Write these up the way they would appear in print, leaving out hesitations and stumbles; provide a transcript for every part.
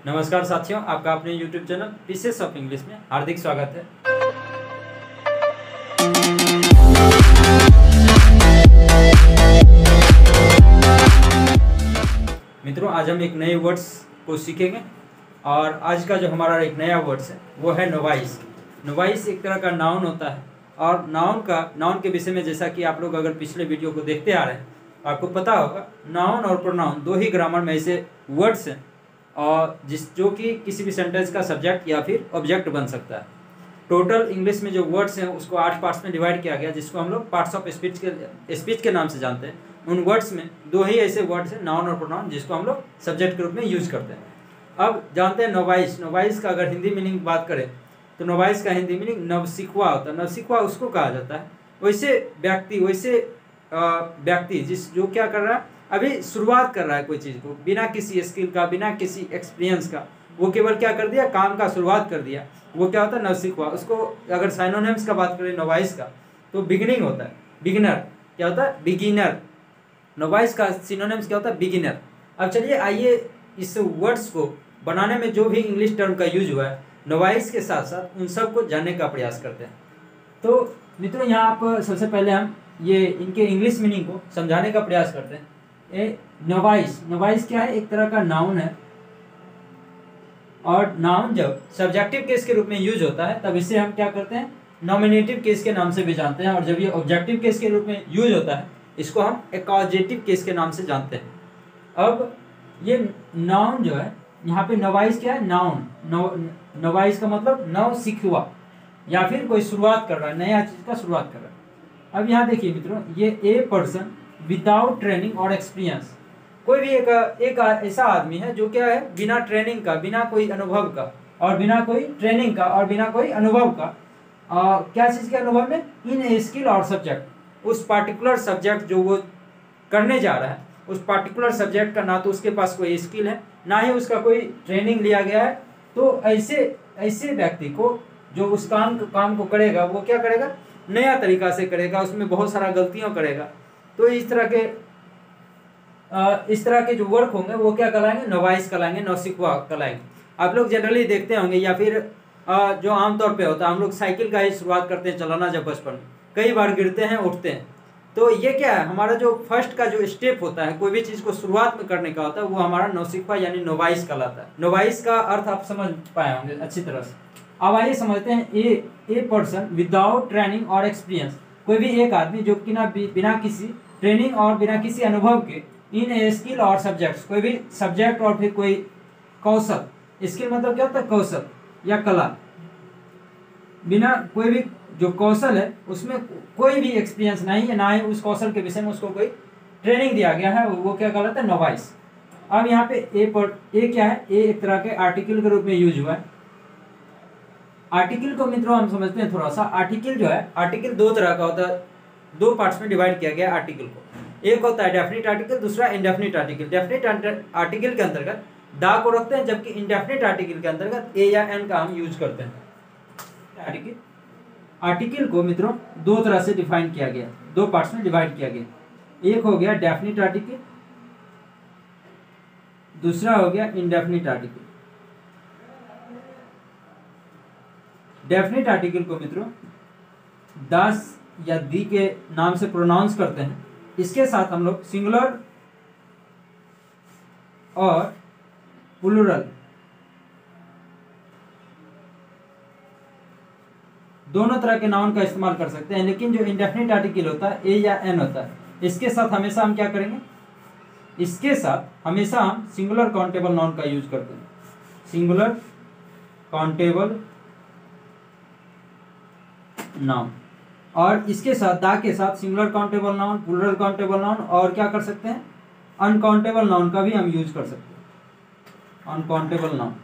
नमस्कार साथियों, आपका अपने YouTube channel pieces of English में हार्दिक स्वागत है। मित्रों, आज हम एक नए वर्ड्स को सीखेंगे और आज का जो हमारा एक नया वर्ड्स है वो है नोवाइस। नोवाइस एक तरह का नाउन होता है और नाउन के विषय में जैसा कि आप लोग अगर पिछले वीडियो को देखते आ रहे हैं आपको पता होगा, नाउन और प्रोनाउन दो ही ग्रामर में ऐसे वर्ड्स हैं और जो कि किसी भी सेंटेंस का सब्जेक्ट या फिर ऑब्जेक्ट बन सकता है। टोटल इंग्लिश में जो वर्ड्स हैं उसको 8 पार्ट्स में डिवाइड किया गया, जिसको हम लोग पार्ट्स ऑफ स्पीच के नाम से जानते हैं। उन वर्ड्स में दो ही ऐसे वर्ड्स हैं, नाउन और प्रोनाउन, जिसको हम लोग सब्जेक्ट के रूप में यूज करते हैं। अब जानते हैं नोवाइस। नोवाइस का अगर हिंदी मीनिंग बात करें तो नोवाइस का हिंदी मीनिंग नवसिखुआ होता है। नवसिखुआ उसको कहा जाता है वैसे व्यक्ति जो क्या कर रहा है, अभी शुरुआत कर रहा है कोई चीज़ को, बिना किसी स्किल का, बिना किसी एक्सपीरियंस का, वो केवल क्या कर दिया, काम का शुरुआत कर दिया, वो क्या होता है, नवसिखुआ। उसको अगर साइनोनिम्स का बात करें नोवाइस का तो बिगिनिंग होता है, बिगिनर क्या होता है, बिगिनर। नोवाइस का सिनोनिम्स क्या होता है, बिगिनर। अब चलिए आइए इस वर्ड्स को बनाने में जो भी इंग्लिश टर्म का यूज हुआ है नोवाइस के साथ साथ उन सब को जानने का प्रयास करते हैं। तो मित्रों, यहाँ आप सबसे पहले हम ये इनके इंग्लिश मीनिंग को समझाने का प्रयास करते हैं। नोवाइस क्या है, एक तरह का नाउन है और नाउन जब सब्जेक्टिव केस के रूप में यूज होता है तब इसे हम क्या करते हैं, नॉमिनेटिव केस के नाम से भी जानते हैं। और जब ये ऑब्जेक्टिव केस के रूप में यूज होता है इसको हम एक्ॉजेटिव केस के नाम से जानते हैं। अब ये नाउन जो है, यहाँ पे नोवाइस क्या है, नाउन। नोवाइस का मतलब नव सिखुआ या फिर कोई शुरुआत कर रहा है, नया चीज का शुरुआत कर रहा है। अब यहाँ देखिए मित्रों, ये ए पर्सन विदाउट ट्रेनिंग और एक्सपीरियंस, कोई भी एक ऐसा आदमी है जो क्या है, बिना ट्रेनिंग का, बिना कोई अनुभव का और बिना कोई ट्रेनिंग का और बिना कोई अनुभव का, क्या चीज़ के अनुभव में, इन ए स्किल और सब्जेक्ट, उस पार्टिकुलर सब्जेक्ट जो वो करने जा रहा है उस पार्टिकुलर सब्जेक्ट का ना तो उसके पास कोई स्किल है ना ही उसका कोई ट्रेनिंग लिया गया है। तो ऐसे व्यक्ति को जो उस काम को करेगा वो क्या करेगा, नया तरीका से करेगा, उसमें बहुत सारा गलतियां करेगा। तो इस तरह के जो वर्क होंगे वो क्या कहलाएंगे, नोवाइस कहलाएंगे, नौसिखुआ कहलाएंगे। आप लोग जनरली देखते होंगे या फिर जो आमतौर पे होता है, हम लोग साइकिल का ही शुरुआत करते हैं चलाना जब बचपन में, कई बार गिरते हैं, उठते हैं। तो ये क्या है, हमारा जो फर्स्ट का जो स्टेप होता है कोई भी चीज़ को शुरुआत में करने का होता है वो हमारा नौसिखुआ यानी नोवाइस कहलाता है। नोवाइस का अर्थ आप समझ पाए होंगे अच्छी तरह से। अब आइए समझते हैं, ए पर्सन विदाउट ट्रेनिंग और एक्सपीरियंस, कोई भी एक आदमी जो कि बिना किसी ट्रेनिंग और बिना किसी अनुभव के, इन ए स्किल और सब्जेक्ट्स, कोई भी सब्जेक्ट और फिर कोई कौशल, स्किल मतलब क्या होता है, कौशल या कला, बिना कोई भी जो कौशल है उसमें कोई भी एक्सपीरियंस नहीं है, ना ही उस कौशल के विषय में उसको कोई ट्रेनिंग दिया गया है, वो क्या कहलाता है, नोवाइस। अब यहाँ पे ए क्या है, ए एक तरह के आर्टिकल के रूप में यूज हुआ है। आर्टिकल को मित्रों हम समझते हैं थोड़ा सा। आर्टिकल जो है, आर्टिकल दो तरह का होता है, दो पार्ट्स में डिवाइड किया गया है आर्टिकल को। एक होता है डेफिनिट आर्टिकल, दूसरा इनडेफिनिट आर्टिकल। डेफिनिट आर्टिकल के अंतर्गत दा को रखते हैं, जबकि इनडेफिनिट आर्टिकल के अंतर्गत ए या एन का हम यूज करते हैं। आर्टिकल को मित्रों दो तरह से डिफाइन किया गया, दो पार्ट्स में डिवाइड किया गया। एक हो गया डेफिनिट आर्टिकल, दूसरा हो गया इनडेफिनिट आर्टिकल। डेफिनिट आर्टिकल को मित्रों दास या दी के नाम से प्रोनाउंस करते हैं। इसके साथ हम लोग सिंगुलर और प्लूरल दोनों तरह के नाउन का इस्तेमाल कर सकते हैं, लेकिन जो इंडेफिनिट आर्टिकल होता है ए या एन होता है, इसके साथ हमेशा हम क्या करेंगे, इसके साथ हमेशा हम सिंगुलर काउंटेबल नाउन का यूज करते हैं। सिंगुलर काउंटेबल नाउन, और इसके साथ दा के साथ singular countable noun, plural countable noun और क्या कर सकते हैं, अनकाउंटेबल नाउन का भी हम यूज कर सकते हैं, अनकाउंटेबल नाउन।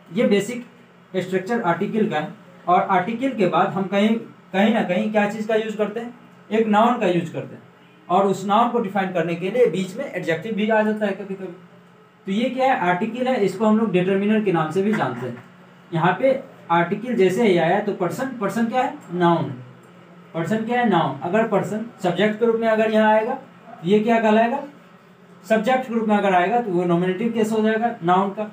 ये बेसिक स्ट्रक्चर आर्टिकल का है। और आर्टिकल के बाद हम कहीं ना कहीं क्या चीज़ का यूज करते हैं, एक नाउन का यूज करते हैं, और उस नाउन को डिफाइन करने के लिए बीच में एडजेक्टिव भी आ जाता है कभी कभी। तो ये क्या है, आर्टिकल है, इसको हम लोग डिटर्मिनर के नाम से भी जानते हैं। यहाँ पे आर्टिकल जैसे ही आया तो पर्सन क्या है, नाउन। पर्सन क्या है, नाउन। अगर पर्सन सब्जेक्ट के रूप में अगर यहाँ आएगा ये क्या कहलाएगा, सब्जेक्ट ग्रुप में अगर आएगा तो वो नॉमिनेटिव केस हो जाएगा नाउन का।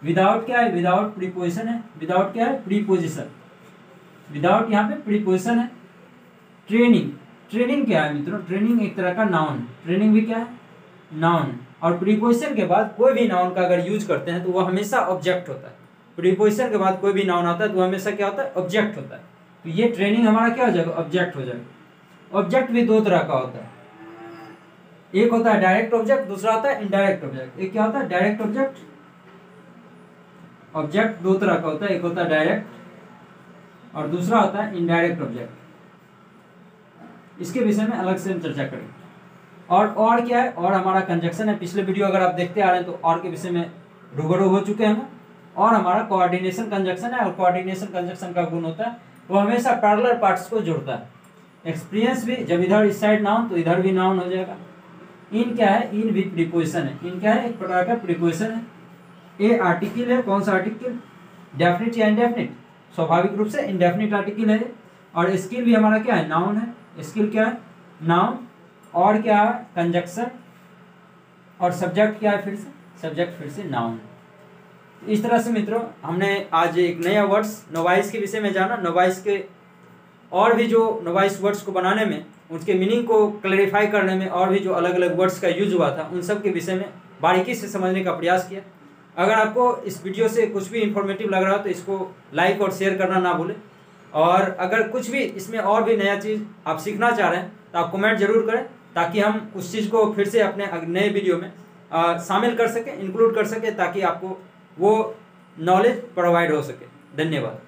विदाउट क्या है, विदाउट प्रीपोजिशन है, विदाउट क्या है, प्रीपोजिशन, विदाउट यहाँ पे प्रीपोजिशन है। ट्रेनिंग, ट्रेनिंग क्या है मित्रों, ट्रेनिंग एक तरह का नाउन, ट्रेनिंग भी क्या है, नाउन। और प्रीपोजिशन के बाद कोई भी नाउन का अगर यूज करते हैं तो वो हमेशा ऑब्जेक्ट होता है। प्रीपोजिशन के बाद कोई भी नाउन आता है तो हमेशा क्या होता है, ऑब्जेक्ट होता है। तो ये ट्रेनिंग हमारा क्या हो जाएगा, ऑब्जेक्ट हो जाएगा। ऑब्जेक्ट भी दो तरह का होता है, एक होता है डायरेक्ट ऑब्जेक्ट, दूसरा होता है इनडायरेक्ट ऑब्जेक्ट। एक क्या होता है, डायरेक्ट ऑब्जेक्ट, ऑब्जेक्ट दो तरह का होता है, एक होता है डायरेक्ट और दूसरा होता है इनडायरेक्ट ऑब्जेक्ट। इसके विषय में अलग से हम चर्चा करेंगे। और क्या है, और हमारा कंजक्शन है। पिछले वीडियो अगर आप देखते आ रहे हैं तो और के विषय में रूबरू हो चुके हैं। और हमारा कोऑर्डिनेशन कंजक्शन है, और कोऑर्डिनेशन कंजक्शन का गुण होता है वो हमेशा पैरेलल पार्ट्स को जोड़ता है। एक्सपीरियंस भी, जब इधर इस साइड नाउन तो इधर भी नाउन हो जाएगा। इन क्या है, इन भी प्रीपोजिशन है, इन क्या है, एक प्रकार का प्रीपोजिशन है। ए आर्टिकल है, कौन सा आर्टिकल, डेफिनिट या इंडेफिनिट, स्वाभाविक रूप से इंडेफिनिट आर्टिकल है। और स्किल भी हमारा क्या है, नाउन है, स्किल क्या है, नाउन। और क्या है, कंजक्शन। और सब्जेक्ट क्या है, फिर से सब्जेक्ट, फिर से नाउन। इस तरह से मित्रों हमने आज एक नया वर्ड्स नोवाइस के विषय में जाना। नोवाइस के और भी जो नोवाइस वर्ड्स को बनाने में, उसके मीनिंग को क्लैरिफाई करने में और भी जो अलग अलग वर्ड्स का यूज हुआ था उन सब के विषय में बारीकी से समझने का प्रयास किया। अगर आपको इस वीडियो से कुछ भी इंफॉर्मेटिव लग रहा हो तो इसको लाइक और शेयर करना ना भूलें। और अगर कुछ भी इसमें और भी नया चीज़ आप सीखना चाह रहे हैं तो आप कमेंट जरूर करें, ताकि हम उस चीज़ को फिर से अपने नए वीडियो में शामिल कर सकें, इंक्लूड कर सकें, ताकि आपको वो नॉलेज प्रोवाइड हो सके। धन्यवाद।